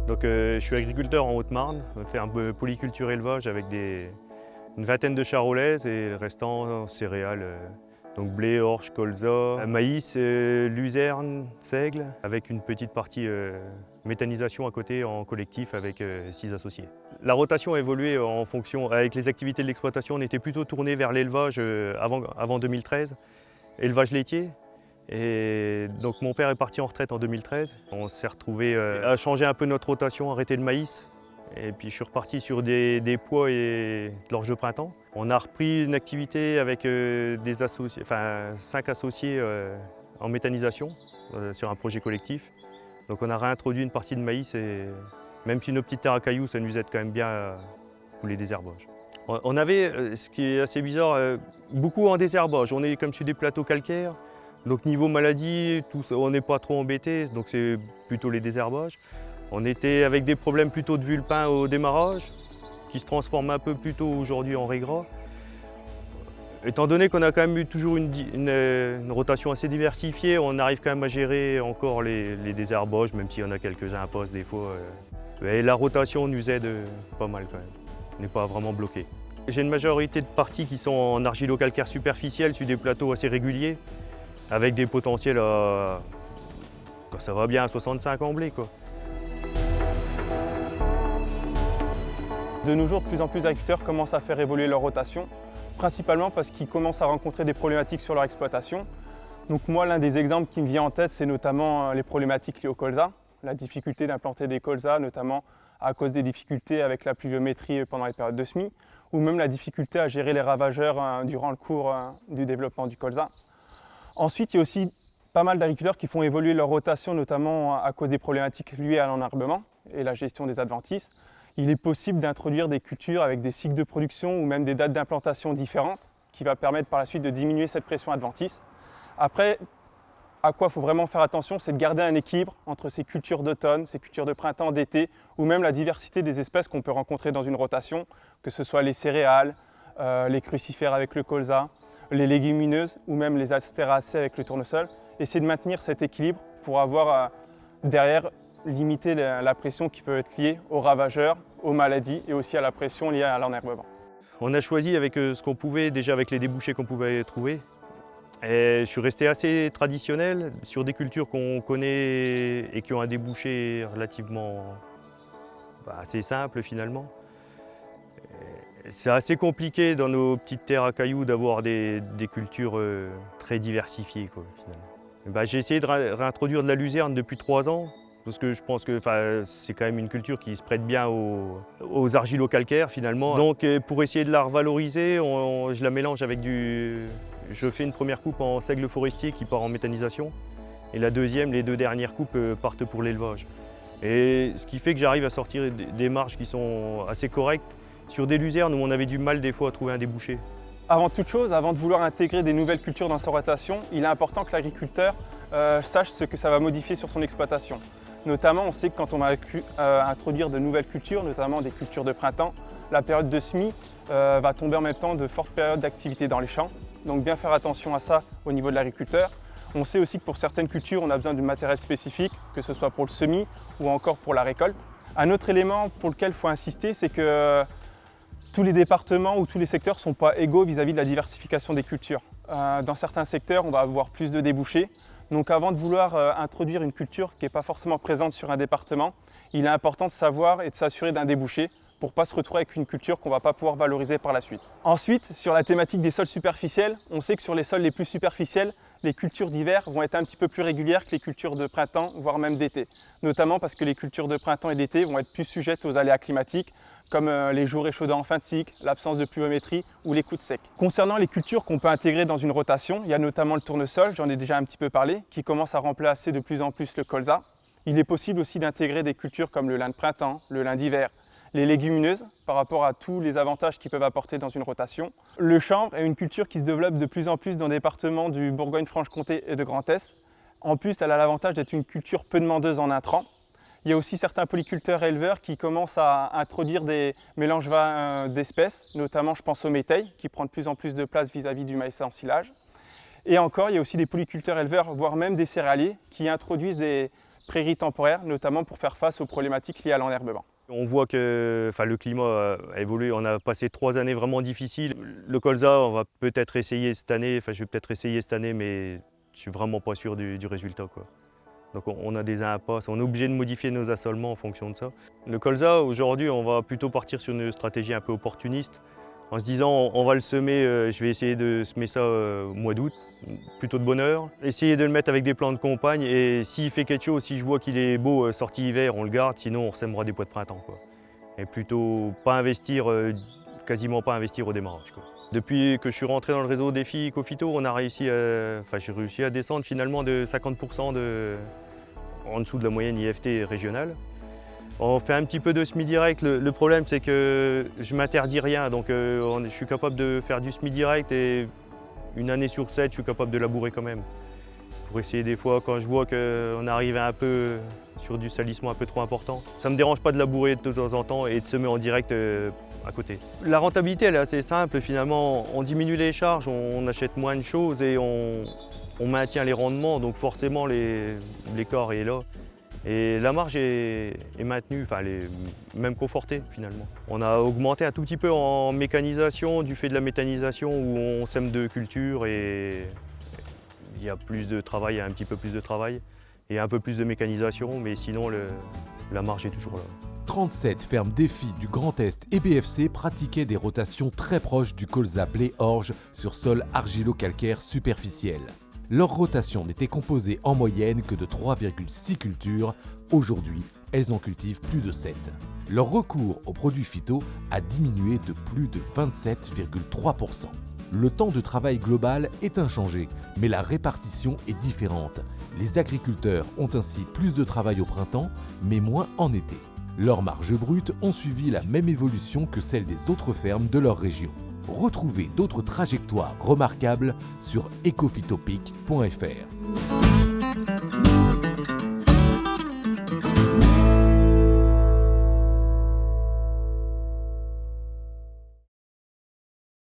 Donc, je suis agriculteur en Haute-Marne. On fait un peu polyculture élevage avec une vingtaine de charolaises et le restant céréales. Donc blé, orge, colza, maïs, luzerne, seigle, avec une petite partie méthanisation à côté en collectif avec 6 associés. La rotation a évolué en fonction, avec les activités de l'exploitation, on était plutôt tourné vers l'élevage avant 2013, élevage laitier. Et donc mon père est parti en retraite en 2013. On s'est retrouvé à changer un peu notre rotation, arrêter le maïs. Et puis je suis reparti sur des pois et de l'orge de printemps. On a repris une activité avec 5 associés en méthanisation sur un projet collectif. Donc on a réintroduit une partie de maïs et même si nos petites terres à cailloux, ça nous aide quand même bien à couler des herbages. On avait, ce qui est assez bizarre, beaucoup en désherbage. On est comme sur des plateaux calcaires. Donc niveau maladie, on n'est pas trop embêté, donc c'est plutôt les désherbages. On était avec des problèmes plutôt de vulpin au démarrage, qui se transforment un peu plus tôt aujourd'hui en régras. Étant donné qu'on a quand même eu toujours une rotation assez diversifiée, on arrive quand même à gérer encore les désherbages, même s'il y en a quelques-uns à poste des fois. Et la rotation nous aide pas mal quand même. On n'est pas vraiment bloqué. J'ai une majorité de parties qui sont en argilo-calcaire superficiel sur des plateaux assez réguliers, avec des potentiels à, quand ça va bien, à 65 en blé, quoi. De nos jours, de plus en plus d'agriculteurs commencent à faire évoluer leur rotation, principalement parce qu'ils commencent à rencontrer des problématiques sur leur exploitation. Donc moi, l'un des exemples qui me vient en tête, c'est notamment les problématiques liées au colza, la difficulté d'implanter des colzas, notamment à cause des difficultés avec la pluviométrie pendant les périodes de semis, ou même la difficulté à gérer les ravageurs durant le cours du développement du colza. Ensuite, il y a aussi pas mal d'agriculteurs qui font évoluer leur rotation, notamment à cause des problématiques liées à l'enherbement et la gestion des adventices. Il est possible d'introduire des cultures avec des cycles de production ou même des dates d'implantation différentes, qui va permettre par la suite de diminuer cette pression adventice. Après, à quoi il faut vraiment faire attention, c'est de garder un équilibre entre ces cultures d'automne, ces cultures de printemps, d'été, ou même la diversité des espèces qu'on peut rencontrer dans une rotation, que ce soit les céréales, les crucifères avec le colza, les légumineuses ou même les astéracées avec le tournesol. Essayer de maintenir cet équilibre pour avoir derrière limiter la pression qui peut être liée aux ravageurs, aux maladies et aussi à la pression liée à l'enherbement. On a choisi avec ce qu'on pouvait, déjà avec les débouchés qu'on pouvait trouver. Et je suis resté assez traditionnel sur des cultures qu'on connaît et qui ont un débouché relativement assez simple finalement. C'est assez compliqué dans nos petites terres à cailloux d'avoir des cultures très diversifiées, quoi, finalement. J'ai essayé de réintroduire de la luzerne depuis 3 ans, parce que je pense que c'est quand même une culture qui se prête bien aux argilo-calcaires finalement. Donc pour essayer de la revaloriser, je la mélange avec Je fais une première coupe en seigle forestier qui part en méthanisation, et la deuxième, les 2 dernières coupes partent pour l'élevage. Et ce qui fait que j'arrive à sortir des marges qui sont assez correctes, sur des luzernes où on avait du mal des fois à trouver un débouché. Avant toute chose, avant de vouloir intégrer des nouvelles cultures dans sa rotation, il est important que l'agriculteur sache ce que ça va modifier sur son exploitation. Notamment, on sait que quand on va introduire de nouvelles cultures, notamment des cultures de printemps, la période de semis va tomber en même temps de fortes périodes d'activité dans les champs. Donc bien faire attention à ça au niveau de l'agriculteur. On sait aussi que pour certaines cultures, on a besoin de matériel spécifique, que ce soit pour le semis ou encore pour la récolte. Un autre élément pour lequel il faut insister, c'est que tous les départements ou tous les secteurs ne sont pas égaux vis-à-vis de la diversification des cultures. Dans certains secteurs, on va avoir plus de débouchés. Donc avant de vouloir introduire une culture qui n'est pas forcément présente sur un département, il est important de savoir et de s'assurer d'un débouché pour ne pas se retrouver avec une culture qu'on ne va pas pouvoir valoriser par la suite. Ensuite, sur la thématique des sols superficiels, on sait que sur les sols les plus superficiels, les cultures d'hiver vont être un petit peu plus régulières que les cultures de printemps, voire même d'été. Notamment parce que les cultures de printemps et d'été vont être plus sujettes aux aléas climatiques, comme les jours échaudants en fin de cycle, l'absence de pluviométrie ou les coups de sec. Concernant les cultures qu'on peut intégrer dans une rotation, il y a notamment le tournesol, j'en ai déjà un petit peu parlé, qui commence à remplacer de plus en plus le colza. Il est possible aussi d'intégrer des cultures comme le lin de printemps, le lin d'hiver, les légumineuses par rapport à tous les avantages qu'ils peuvent apporter dans une rotation. Le chanvre est une culture qui se développe de plus en plus dans les départements du Bourgogne-Franche-Comté et de Grand Est. En plus, elle a l'avantage d'être une culture peu demandeuse en intrants. Il y a aussi certains polyculteurs et éleveurs qui commencent à introduire des mélanges d'espèces, notamment je pense au métail qui prend de plus en plus de place vis-à-vis du maïs en silage. Et encore, il y a aussi des polyculteurs éleveurs, voire même des céréaliers, qui introduisent prairies temporaires, notamment pour faire face aux problématiques liées à l'enherbement. On voit que le climat a évolué, on a passé 3 années vraiment difficiles. Le colza, on va peut-être essayer cette année, je vais peut-être essayer cette année, mais je suis vraiment pas sûr du résultat, quoi. Donc on a des impasses, on est obligé de modifier nos assolements en fonction de ça. Le colza, aujourd'hui, on va plutôt partir sur une stratégie un peu opportuniste, en se disant on va le semer, je vais essayer de semer ça au mois d'août, plutôt de bonne heure. Essayer de le mettre avec des plants de campagne et s'il fait quelque chose, si je vois qu'il est beau sorti hiver, on le garde, sinon on sèmera des pois de printemps, quoi. Et plutôt pas investir, quasiment pas investir au démarrage, quoi. Depuis que je suis rentré dans le réseau Défi Ecophyto, on a réussi, j'ai réussi à descendre finalement de 50% en dessous de la moyenne IFT régionale. On fait un petit peu de semi-direct. Le problème, c'est que je m'interdis rien. Donc, je suis capable de faire du semi-direct et une année sur 7, je suis capable de labourer quand même. Pour essayer des fois, quand je vois qu'on arrive un peu sur du salissement un peu trop important, ça ne me dérange pas de labourer de temps en temps et de semer en direct à côté. La rentabilité, elle est assez simple. Finalement, on diminue les charges, on achète moins de choses et on maintient les rendements. Donc forcément, l'écart est là. Et la marge est maintenue, elle est même confortée finalement. On a augmenté un tout petit peu en mécanisation du fait de la méthanisation où on sème de culture et il y a plus de travail, un petit peu plus de travail et un peu plus de mécanisation, mais sinon la marge est toujours là. 37 fermes Défi du Grand Est et BFC pratiquaient des rotations très proches du colza blé-orge sur sol argilo-calcaire superficiel. Leur rotation n'était composée en moyenne que de 3,6 cultures. Aujourd'hui, elles en cultivent plus de 7. Leur recours aux produits phyto a diminué de plus de 27,3%. Le temps de travail global est inchangé, mais la répartition est différente. Les agriculteurs ont ainsi plus de travail au printemps, mais moins en été. Leurs marges brutes ont suivi la même évolution que celles des autres fermes de leur région. Retrouvez d'autres trajectoires remarquables sur ecophytopic.fr.